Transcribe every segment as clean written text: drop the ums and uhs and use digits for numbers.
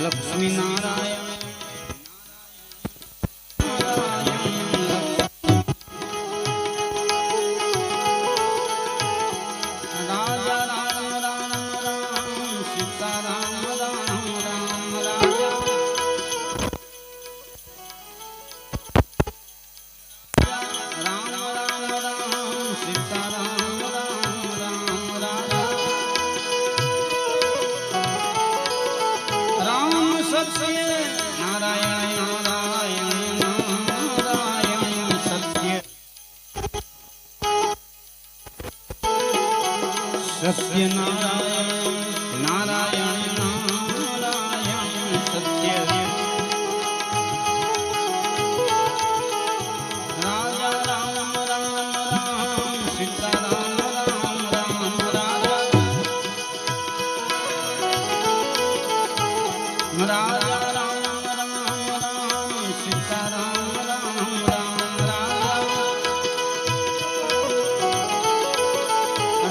લક્ષ્મી નારાયણ सत्य नारायण नारायण नारायण सत्य राजा राम राम राम सीता राम राम राम राजा राजा राम राम राम सीता राम राम राम राजा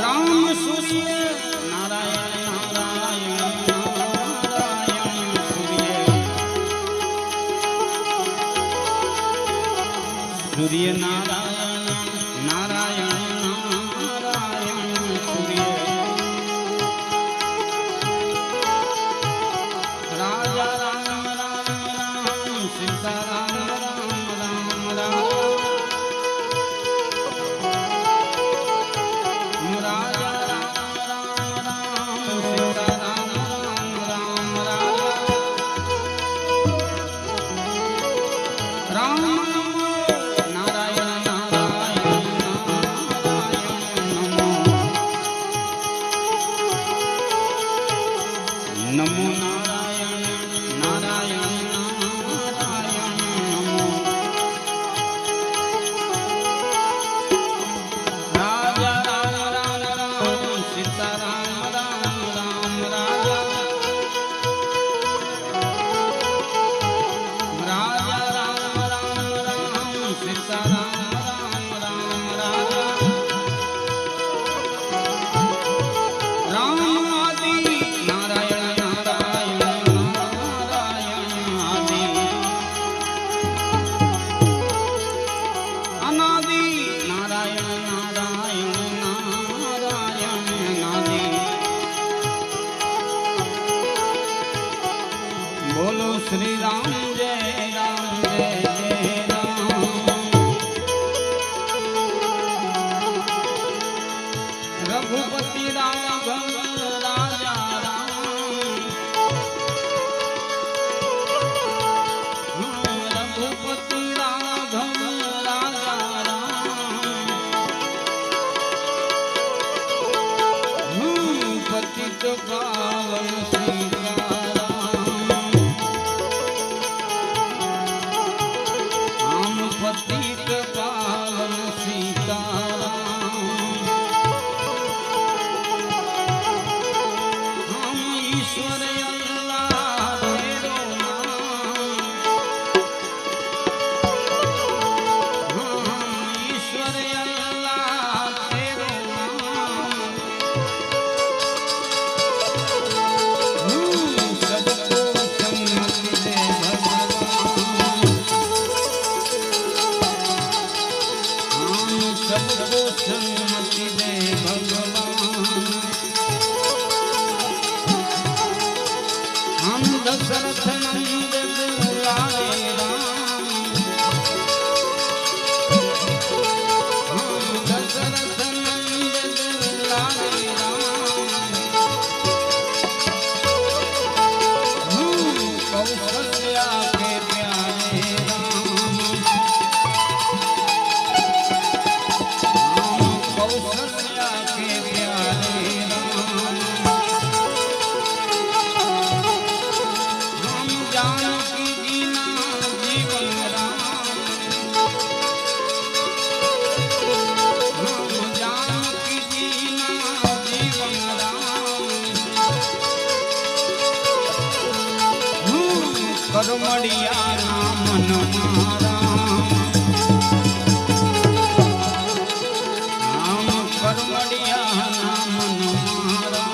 राम सूर्य नारायण नारायण नारायण सूर्य नारायण नारायण नारायण सूर्य राजा राम राम राम सीता राम राम राम राम राजा राम नारायण नारायण नारायण नमो नारायण नारायण नारायण नमो राजा राम राम राम सीता राम राम राम राजा राजा राम राम राम सीता राम राम राम राजा राम आदि नारायण नारायण नारायण आदि अनादि नारायण नारायण नारायण अनादि बोलो श्री राम जय राम जय जय राम रघुपति राघव राजा राम रघुपति राघव राजा राम पतित पावन सीताराम हम पतित पावन सीताराम हम ईश्वर अल्लाह तेरो नाम हम ईश्वर अल्लाह तेरो नाम सबको सम्मति दे भगवान हम सबको सम्मति दे भगवान हम दशरथ नंद दुलारे राम हम दशरथ नंद दुलारे राम कौशल्या के प्यारे राम हम कौशल्या के प्यारे राम हम जानकी जीना जीवन राम हम जानकी जीना जीवन राम करमड़िया नाम मारा हम करमड़िया नाम मारा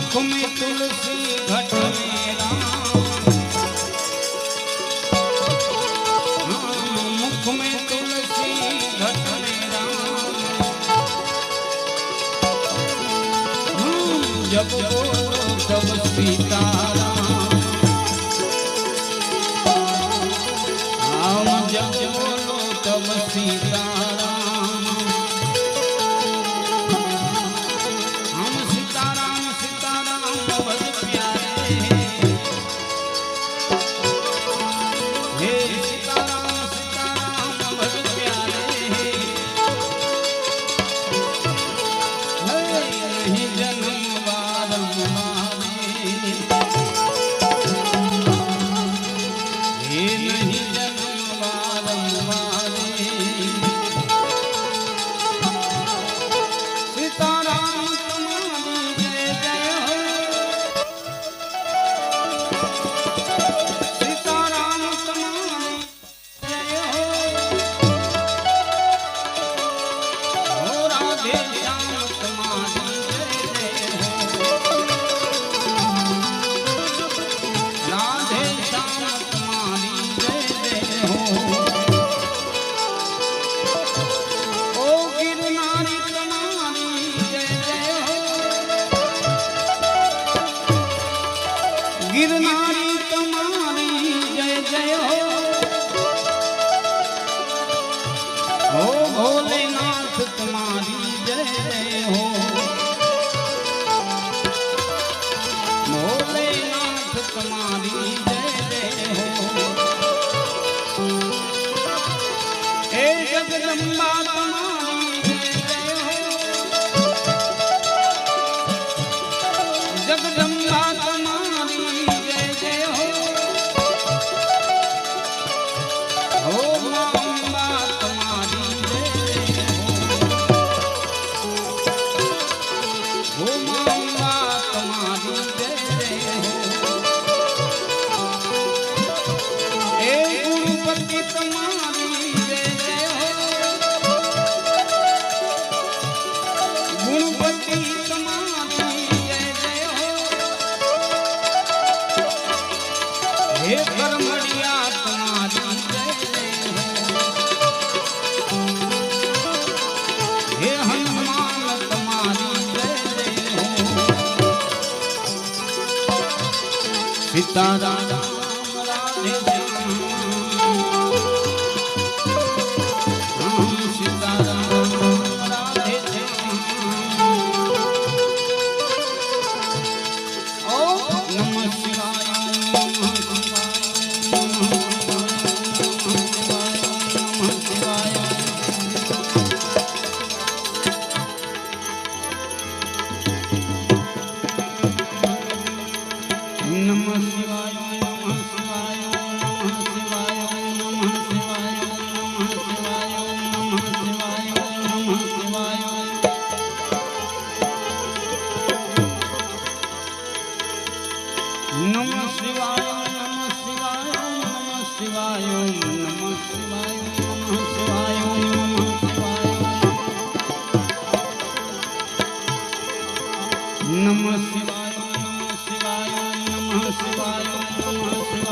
मुख में तुलसी घट में राम, मुख में तुलसी घट में राम, जब बोलो तब सीताराम, जब बोलो तब सीताराम, हम सीताराम सीताराम भज प्यारे, हे सीताराम सीताराम भज प्यारे, नहीं जन्म बारंबारे, हे नहीं जन्म बारंबारे, सीताराम तुम्हारी जय जय हो, सीताराम तुम्हारी जय हो, राधे श्याम तुम्हारी जय जय हो, राधे श्याम तुम्हारी जय जय हो, ओ गिरनारी तुम्हारी जय जय हो, गिरनारी तुम्हारी जय जय हो, ओ भोलेनाथ तुम्हारी जय जय हो, भोलेनाथ तुम्हारी जय जय हो, हे जगदम्बा तुम्हारी जय जय हो, जगदम्बा तुम्हारी जय जय हो, हो मां अम्बा तुम्हारी जय जय हो, मां अम्बा तुम्हारी जय जय हो, हे गुरुपति तुम्हारी जय जय हो, गुणपति तुम्हारी जय जय हो, हे ब्रह्मणिया तुम्हारी जय जय हो, हे हनुमान तुम्हारी जय जय हो, सीताराम राधे श्याम, सीताराम राधे श्याम, ओ नमः शिवाय नमः शिवाय नमः शिवाय नमः शिवाय, नमः शिवाय नमः शिवाय नमः शिवाय नमः शिवाय नमः शिवाय नमः शिवाय नमः शिवाय, नमः शिवाय नमः शिवाय नमः शिवाय नमः शिवाय नमः शिवाय नमः शिवाय, नमः शिवाय नमः शिवाय नमः शिवाय नमः शिवाय।